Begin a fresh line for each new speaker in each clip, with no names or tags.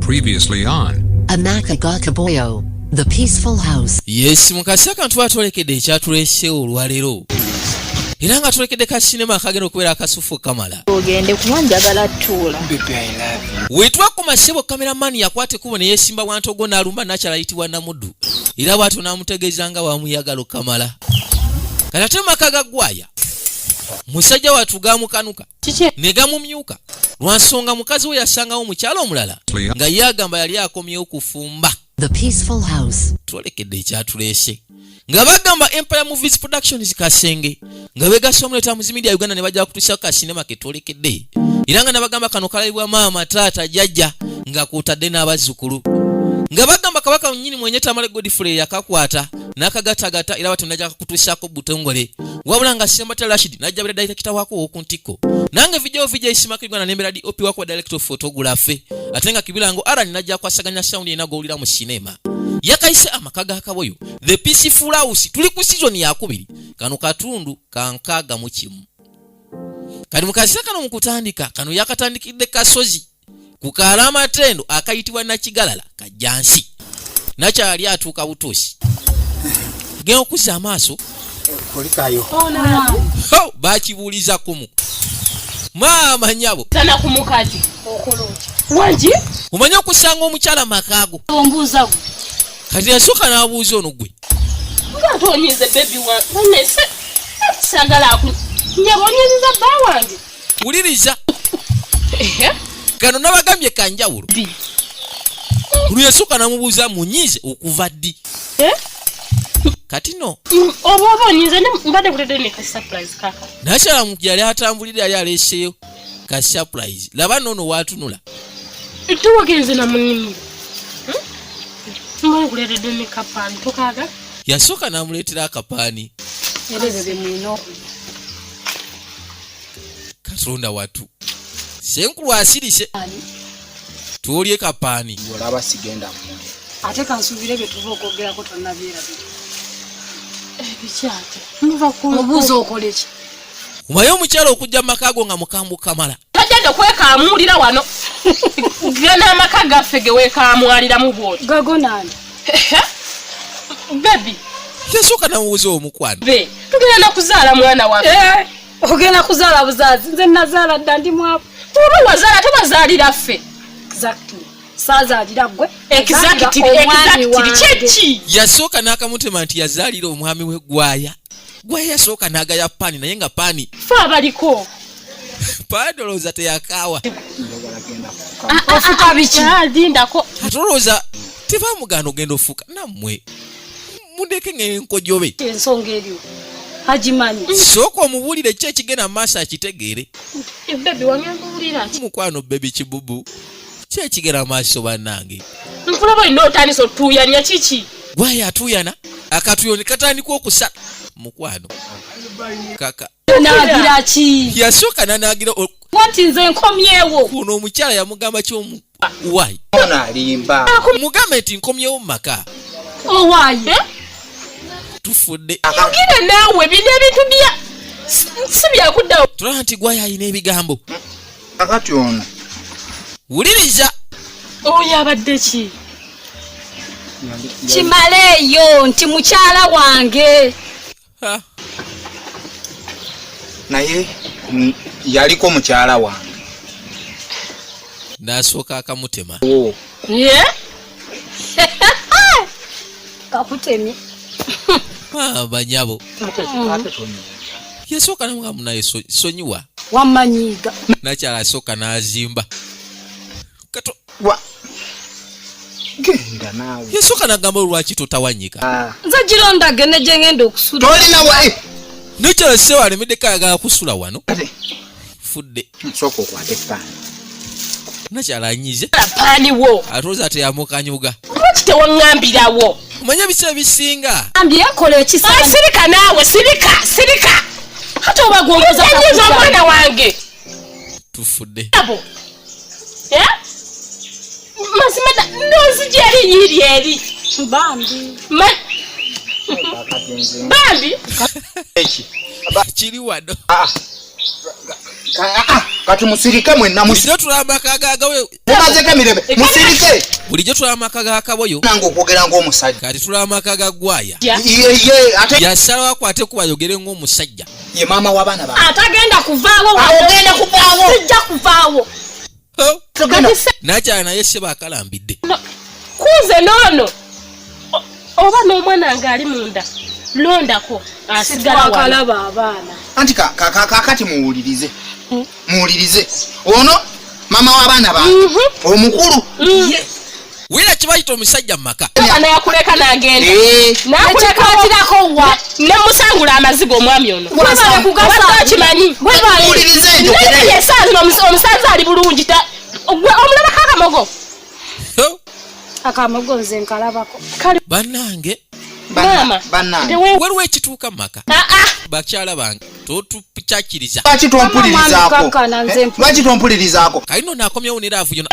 Previously on
Amakagakaboyo, the peaceful house.
Yes, mukasa kantu atolekedde ekyatulese olwalero. Era nga atolekedde ka sinema akagenda okubeera akasufu kamala.
Ogende kuwanjagala ttula.
Wetwa ku masebo cameraman yakwate kubo ne yesimba wantogo n'alumba nakyala ayitibwa Namuddu. Era bw'atyo n'amutegeeza nga wamuyagalo kamala. Kati makaga gwaya. Musajja watu gamukanuka ne gamumyuka lwansonga mukazi we yasangawo mukyalo omulala nga yagamba yali akomyewo kufumba.
The peaceful house.
Twolekedde ekyatulese nga bagamba Empire Movies Productions Kasenge nga begasa omuleta mu media Uganda ne bajja kutusa ka sinema ke twolekedde era nga nabagamba kano kalabibwa maama taata jajja nga kutadde n'abazzukulu nga bagamba kabaka nnyini mwenye Tamale Godfrey yakakwata n'akagatagata era watu najja kutushako butongole wabula nga Sembata Rashid najja bere director wako okuntiko nange video isimakirwa na nembera DOP wako director of photography atenga kibilango Aran najja kwasaganya sound enagolira mu sinema yakaise amakaga akaboyo the peaceful house tuli ku season ya 2 kano katundu kankaga mu kimu kali mukazi kano mukutandika kano yakatandikidde kasozi kukala amatendo akayitibwa Nakigalala kajjansi nakyali atuuka butosi genda okuza amaaso
Kolikayo.
Bakibuuliza kumu maama nyabo
Sana kumukati okoloki wanji
umanya okusanga omukyala makaago
ombuuza
kati yasooka n'abuuza ono gwe
ngatonyeze baby wange sagala aku nyabonyeza bba wange
wuliriza kano nabagambye kanjawulo buli yasooka n'amubuuza munyize okuva ddi kati no
obo nyize mbadde kutedde ne ka surprise kaka
nakyala mu yali atambulira yali aleeseyo ka surprise laba nono waatunula
tuwagenze na munimi mbona kuletedde ne kapani tokaga
yasooka n'amuleetera akapaani
erezebe mwino
katonda watu senkulu asirise tuolye kapaani
olaba sigenda mu
ate kansubire bye tuva okwogerako tonnabyera bikyate muva ku obuuza okoleki
umaye omukyala okujja makaago nga mukambu kamala
tajjadde kwekaamulira wano gana amaka gaffe ge weekaamwalira mu bwoti gagonani bebi
yasooka namubuuza omukwano
be tugenda nakuzaala mwana waffe ogenda kuzaala buzaazi nze nazaala dda ndi mwavu oba wazaala tebazaalira ffe exactly saazaalira gwe exactly kyeki
yasooka n'akamutema nti yazaalira omwami we gwaya yasooka n'agaya paani naye nga paani
fe abaliko
paadolooza teyakaawa
ofuka biki lindako
atolooza tebaamugana ogenda ofuuka nammwe mundeke ng'enkojobe
ensonga eriwo agimanyi
sooka omubuulire ki ekigenda mu maaso akitegeere
bebi wangembuulira
mukwano bebi kibubu ki ekigenda mu maaso bannange
nkulaba olina otandisa otuuyanya kiki
gwaya atuuyana akatuyo ne katandika okusala mukwano kaka
naagira ki
yasooka nanaagira
wanti nze nkomyewo
kuno omukyala yamugamba kyomu wayi
alimba
mugambe nti nkomyewo mu maka
owayi
tufudde
yogire naawe bino ebintu bya si byakuddawo
tulaba nti gwaya ayina ebigambo
akati ono
wuliriza
oyo abadde ki
kimaleeyo nti mukyala wange
naye yaliko mukyala wange
n'asooka akamutema
ye
kakutemye
banyabo yasooka namugamu naye sonyiwa
wamanyiga
nakyala asooka n'azimba kato
genda naawe
yasooka nagamba olwaki totawanyika
nze girondage ne gye ngenda okusula
tolina wa
nakyala sewa alemedeko ayagala kusula wano fudde
sooka okwate paani
nakyala anyize
paaniwo
atooza teyamukanyuga
lwaki tewaŋŋambirawo
omanye biki ebisinga
ambye kola ekisani
sirika naawe sirika ate oba gwongoza omwana wange
tufudde
abo mazima ndozi gyeri yiri eri
bambi
bambi
kiri wano
kati musirike mwenna
izo tulamba kagagawe
mumazeko emirembe musirike
bulijjo tulaba amaka ga Kaboyo
nange okwogera ng'omusajja
kati tulaba amaka ga Gwaya
ye ate
yasalawo akwate ku bayogere ng'omusajja
ye maama w'abaana ba
atagenda kuvaawo
ogenda kuvaawo
sijja kuvaawo
n'akyala naye ssebo akalambidde
kuze noono oba n'omwana ng'ali munda londako asigala
akalaba abaana
anti kakati muwulirize ono maama w'abaana bange omukulu
wira kibayita omusajja mu maka
ana yakuleka n'agenda nakuleka atirako wa nemusangula amazigo omwami ono kimanyi omusaza ali bulungi omulabako akamogo
akamogo nze nkalabako
bannange
bannange
waliwo ekituuka mu maka bakyala bange totukyakiriza
lwaki tompulirizaako
kalino naakomyewo ne laavu yona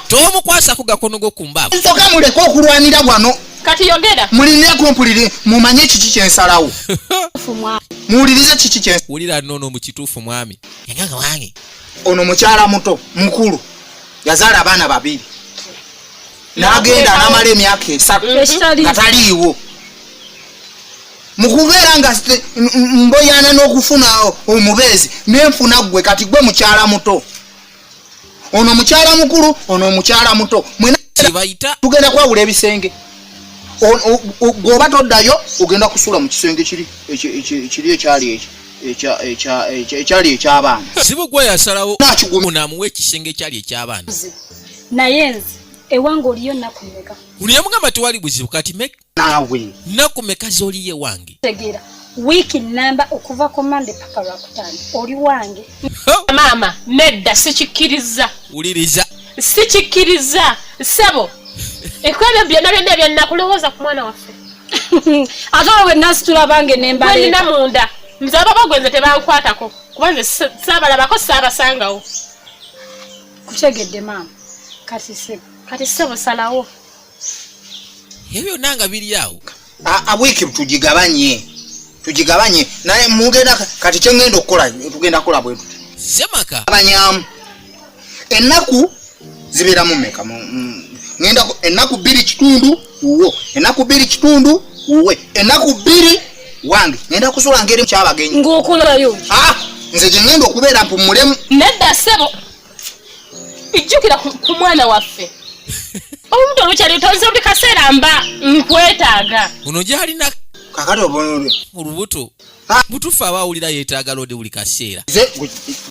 tomukwasako gakono go ku mbaavu
soka muleke okulwanira wano
kati yogera
mulinira kumpulire mumanye kiki kyensalawo muwulirize kiki kyensalawo
wulira noono mu kituufu mwami enganga wange
ono mukyala muto mukulu yazaala abaana babiri n'agenda n'amala emyaka 3 nga taliiwo mukubeera nga mboyana n'okufuna omubeezi nenfuna gwe kati gwe mukyala muto ono mukyala mukulu ono mukyala muto
kibayita
tugenda kwawula ebisenge gwoba toddayo ogenda kusula mu kisenge kiri ekyali eky'abaana
si bugwe yasalawo naamuwa ekisenge ekyali eky'abaana
naye nze ewange oliyo nnaku mmeka
uno yamugamba tewali buzibu kati
naawe
nnaku mmeka z'oliye wange
tegeera wiiki namba okuva ku mande paka lwakutaano oli wange
maama nedda sikikkiriza
wuliriza
sikikkiriza ssebo ekwebyo byonna byannakulowooza ku mwana waffe
ate olwo bwennasitula bange
nembalina munda nze ababa gwenze tebankwatako kuba nze saabalabako saabasangawo
kutegedde maama kati ssebo salawo
ebyo byonna nga biri awo
wiiki tugigabanye naye mugenda kati kyengenda okukola tugenda kukola bwe tuti
semaka
abanyamu ennaku zibeeramu mmeka ngenda ennaku 2 kitundu uwo ennaku 2 kitundu uwe ennaku 2 wange ngenda kusula ngeri kyabagenyi
ng'okolayo
nze gye ngenda okubeera mpumulemu
nedda ssebo ijjukira ku mwana waffe omuntu olukyali tonze buli kaseera mba nkwetaaga
uno gyalina
kakati obonole
mu lubuto butufu abawulira yeetaaga lode buli kaseera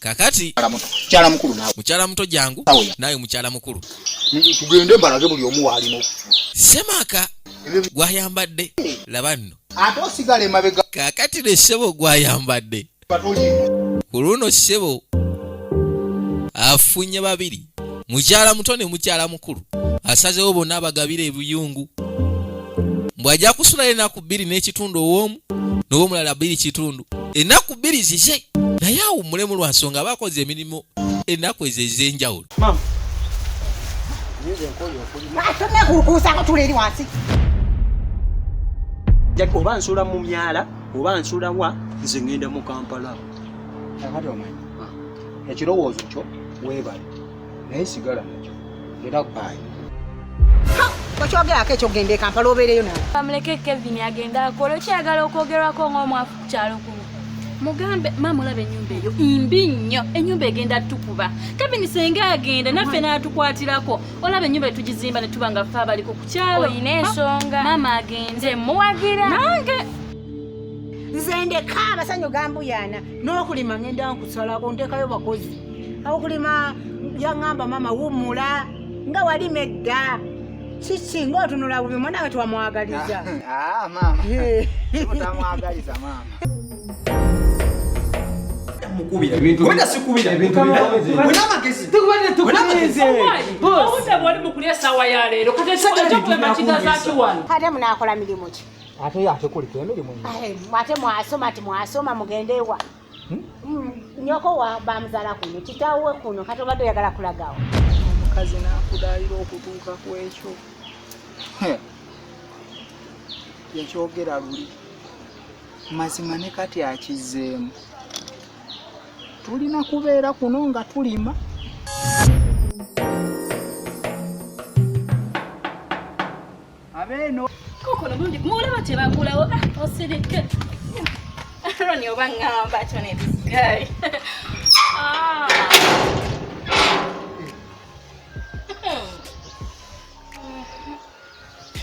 kakati
mukyala mukulu naawe
mukyala muto jangu naye mukyala mukulu
tugende mbalage buli omu waalina
semaka gwayambadde laba nno
ate osigala emabega
kakati ne ssebo gwayambadde ku luno ssebo afunye babiri mukyala muto ne mukyala mukulu asazewo bonna abagabira ebuyungu mbw'ajja kusulayo ennaku 2 n'ekitundu ow'omu n'ow'omulala 2 kitundu ennaku 2 zize naye awummulemu lwa nsonga abakoze emirimu ennaku ezo ez'enjawulo
oba nsula mu myala oba nsula wa nze ngenda mu Kampala
kakati omanyi ekirowoozo kyo weebale naye sigala nakyo era baayi
okyogerako ekyo genda e Kampala obeereyo nawe
bamuleke Kevin agenda akola okyagala okwogerwako ng'omwafu ku kyalo kuno mugambe maama olaba ennyumba eyo mbi nnyo ennyumba egenda tukuba Kevin senga agenda naffe n'atukwatirako olaba ennyumba etugizimba ne tuba nga ffe abaliko ku kyalo olina ensonga maama agenze muwagira nange
nze ndeka amasanyu gambuyana n'okulima ngenda nkusalako ndekayo bakozi okulima yaŋŋamba maama wummula nga walima edda kiki ng'otunula bubi mwanawe twamwagaliza
maama mutamwagaliza maama
mukubira ebintu wenda sikubira ebintu wena magezi
obudde bwoli mukulya essaawa ya leero kutekyokulema kigazaki wano
ate munaakola mirimu ki
ate kuliko emirimu
ate mwasoma timwasoma mugendewa nyoko wa bamuzaala kuno kitaawe kuno kati obadde oyagala kulagawo
omukazi n'akudaalira okutuuka ku ekyo yakyogera luli mazima ne kati akizzeemu tulina kubeera kuno nga tulima
abeeno
kokono mundi mulaba tebagulawo osirike Ronnie oba ngamba tone this guy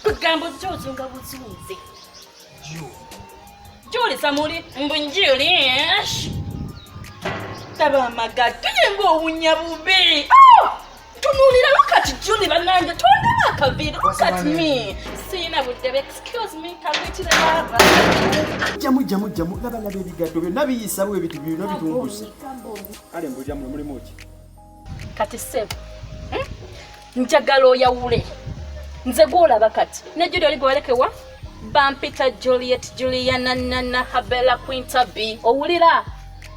kugambo zozunga buzunze Julie samuli mbunjuli taba magatu yengo unya bubi tunulira wakati Julie bananje tonda akavira look at me sina budde excuse me kabitira baba
jamu laba ebigaddo byonna biyisabwe ebintu byonna bitunguse ale mbujamu mulimu ki
kati sebo njagala oyawule nze gwolaba kati ne Julie oli gwalekewa Bampita Juliet Juliana Nana Habela Quinta B owulira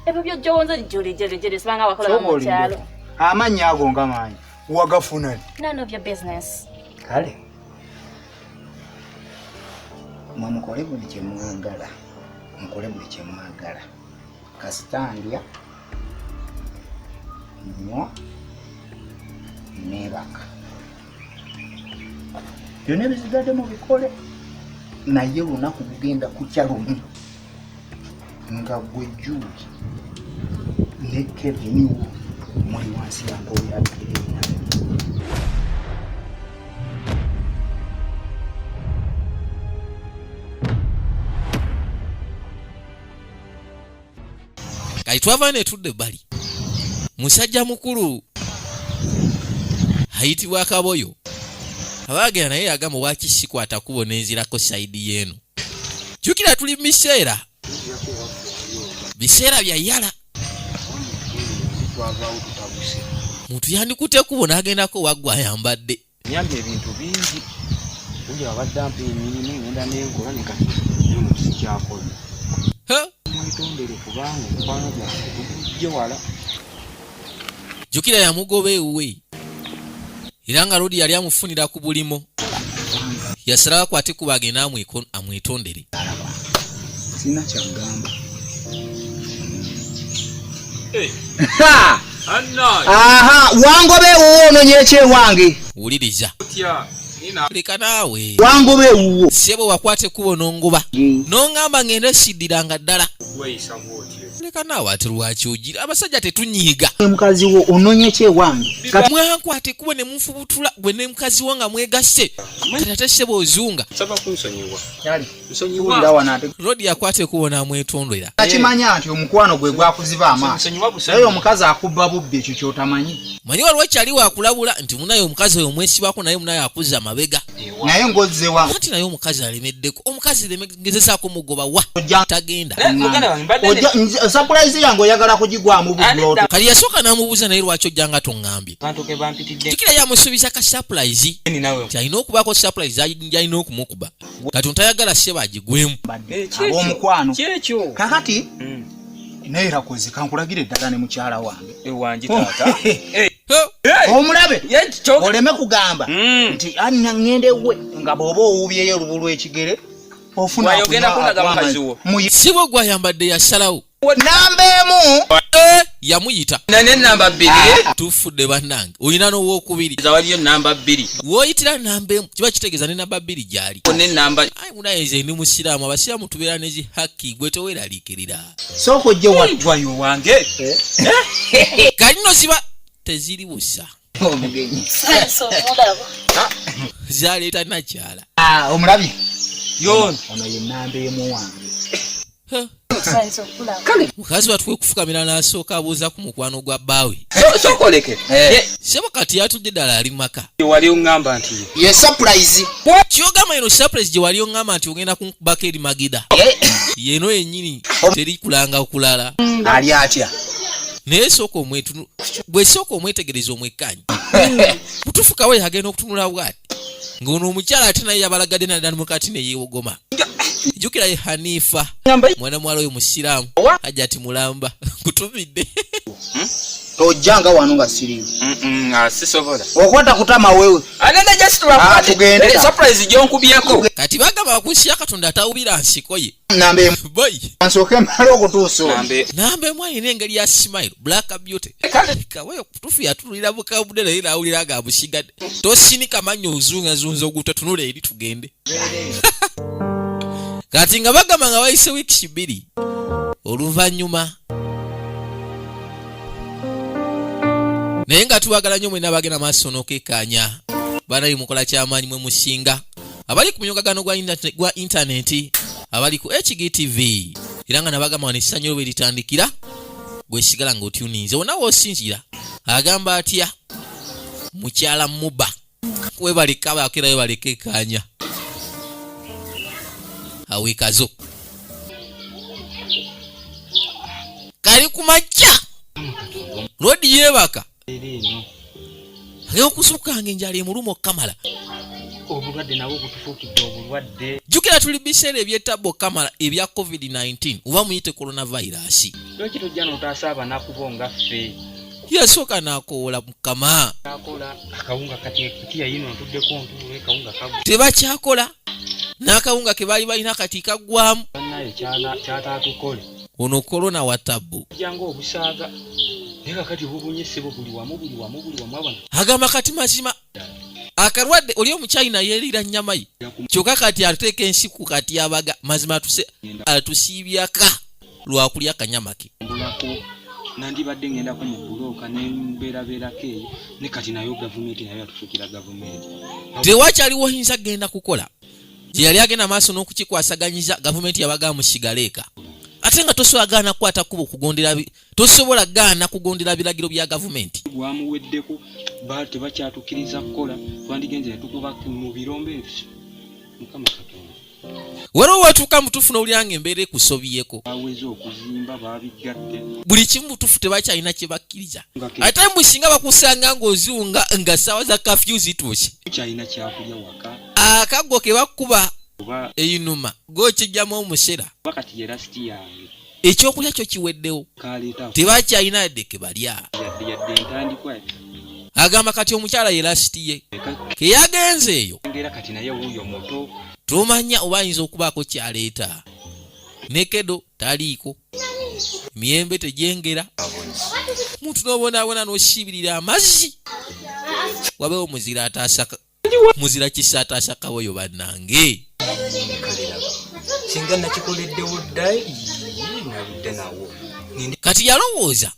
ebyo byo jonze Julie sibanga wakola mu kyalo
amannya ago ngamanyi wagafuna
none of your business
kale mwamukole buli kyemwagala mukole buli kyemwagala kasitandya nnyo nebaka byonna bizigadde mu bikole naye lunaku kugenda kukya lumu nga gwe Julie ne Kevin wo muli wansi yange oyabirina
kati twava netudde ebbali musajja mukulu ayitibwa Akaboyo abagera naye yagamba wakisikwata kubonezirako saidi yenu jukira tuli biseera bya yala muntu yandikute kubona agendako waggwa ayambadde
nyambye ebintu bingi uli abadde ampa emirimu ngenda nenkola nekati nomusi kyakola mwitondere kubanga omukwano gwange gujje wala
jukira yamugoba ewuwe era nga Lodi yali amufunira ku bulimo yasalawo akwate kuba agenda amwetondere
sina kyagamba wangobe ewuwo ononyekye wange
wuliriza leka naawe
wangobe ewuwo
sebo wakwate kubo nongoba nongamba ngenda siddiranga ddala leka naawe ate lwaki ogira abasajja tetunyiiga
mukazi wo ononyekye wange
mwankwate kubo ne munfubutula gwe ne mukazi wo nga mwegasse kati ate sebo ozunga Lodi yakwate kubo n'amwetondera
akimanya nti omukwano gwe gwakuziba amaaso naye omukazi akubba bubbi ekyo kyotamanyi
manyi waliwo ekyali wakulabula nti munaye omukazi oyo omwesibako naye munaye akuzza amabega
naye ngozzewa
ati naye omukazi alemeddeko omukazi lemegezesaako mugoba wa tagenda
surprise yange oyagala kugigwamu buloto
kali yasooka n'amubuuza naye lwaki ojjanga tongambye tikira yamusuubiza ka surprise kyalina okubaako surprise gyalina okumukuba kati ontayagala seba agigwemu
ab'omukwano kakati neera kozi kankulagire eddala ne mukyala wange omulabe oleme kugamba nti anna ngende we nga bw'oba owubyeyo olubu lw'ekigere ofuna
sibwe gwayambadde yasalawo
namba emu
yamuyita
nane namba 2
tufudde bannange olina n'owokubiri
zawaliyo namba 2
w'oyitira namba emu kiba kitegeeza ne namba 2 gyali
ne namba
ayi munayenze ndi musiraamu abasiraamu tubeera nezi haki gwe teweeraliikirira
sooka ojje
wayo wange
kalino ziba teziri busa
omugenyi
zaleeta nakyala
omulabi
yono
ono ye namba emu wange
mukazi watwe kufukamira n'asooka abuuza ku mukwano gwa bbaawe
sokoleke
sebo kati yatudde ddala ali maka
wali oŋŋamba nti
ye surprise
kyogamba eno surprise gye wali oŋŋamba nti ogenda kunkubako eri magida yeno yennyini teri kulanga okulala
ali atya
naye sooka omwetunu bwe sooka omwetegereza omwekkanyi butufukawe agenda okutunula bwati ng'ono omukyala ate naye yabalagadde naddala mukati ne yeewogoma jjukira ye Hanifa mwana muwala oyo musiraamu ajja ati mulamba kutumidde
tojjanga wano nga siriiwo
sisobola
okwata kutama wewe
anene
tugende
surprise gyonkubyeko
kati bagamba bakusiya katonda atawubira nsiko ye
nambe
boy
ansooke mala okutuusa
nambe mwayina engeri ya smile black beauty kaweyo kutufu yatulira bukabude naye nawulira nga abusigadde tosinika manyo ozunga oguta tunula eri tugende kati nga bagamba nga wayise wiiki 2 oluvannyuma naye nga tubagala nnyo mwena bagenda maaso n'okekkaanya banayi mukola kyamaanyi mwe musinga abali ku munyogagano gwa intaneti abali ku HGTV era nga nabagamba wano essanyu bwe litandikira gwesigala ng'otuninze wonna w'osinzira agamba atya mukyala muba webaleka bakera webaleka ekkaanya aweekazo kali ku majja lodi yeebaka ag'okusukanga enjala emuluma okukamala
obulwadde nabwo butufuukidde obulwadde
jjukira tuli biseera ebyettabba okukamala ebya covid-19 oba muyite coronavirus
lwaki tojja n'otaasa abanaku bo nga ffe
yasooka n'akoola mukama
akola akawunga katiya yino ntuddeko ntuwe kawunga kagu
tebakyakola n'akawunga ke baali balina kati kaggwamu
bannaye kyataatukole
ono korona watabbu
janga obusaaga naye kakati bubunyesebo buli wamu abana
agamba kati mazima akalwadde oli omuchina yeerira nnyama ye kyokka kati ateeka ensiku kati abaga mazima atusiibyaka lwakulya kanyama ke
mbulako nandibadde ngendako mu bulooka nembeerabeerako eyo ne kati nayo gavumenti nayo yatufuukira gavumenti
tewakyaliwo yinza genda kukola gye yali agenda maaso n'okukikwasaganyiza gavumenti yabaga musigaleeka ate nga tosobola gaana kukwata kubo kugondera tosobola gaana kugondera biragiro bya gavumenti
gwamuweddeko tebakyatukiriza kukola twandigenze netukuba mu birombe ebyo mukama katonda
waliwo watuuka mutuufu n'owulira nga embeera ekusobyeko
baweze okuzimba babigadde
buli kimu mutuufu tebakyalina kye bakkiriza ate musinga bakusanga ng'oziwunga nga ssaawa za kafyu zituuse
kyalina kyakulya waka
akaggo ke bakkuba eyinuma g'okijjamu omusera
wakati ye lasiti yange
ekyokulya kyo kiweddewo tebakyalina yadde ke balya
yadde entandikwa
agamba kati omukyala ye lasiti ye keyagenze eyo
ngera kati naye wuuyo muto
tomanya oba ayinza okubaako kyaleeta nekedo taliiko emiyembe tegyengera muntu n'obonaabona n'osiibirira amazzi wabeewo muzira kisa ataasa kawoyo bannange
singa nakikoleddewo dda naludde nawo
kati yalowooza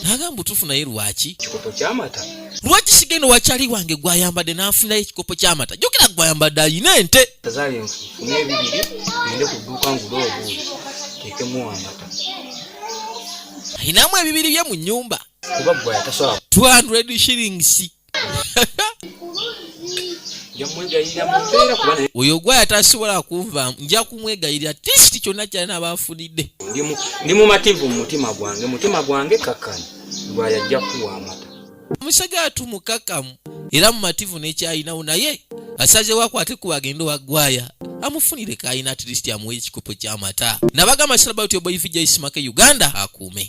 n'agamba butuufu naye lwaki
kikopo kyamata
lwaki sigenda wakyali wange gwayambadde n'afunayo ekikopo ky'amata jjukira gwayambadde ayina ente
tazaale nfune ebibiri ngende ku dduuka ngule obuuzi teekemu amata
ayinamu ebibiri bye mu nnyumba
kuba gwaya tasobola
200 shillings oyo gwaya tasobola kunva nja kumwegayirira tisiti kyonna kyalina abanfunidde
ndi mumativu mutima gwange kakkana gwaya ajja kuwa amata
omusajja atumukakamu era mumativu nekyayinawo naye asazewo akwate ku bagendo wagwaya amufunire kayina at least amuwe ekikopo ky'amata nabagamba salabauti oboyifi jaismake uganda akuume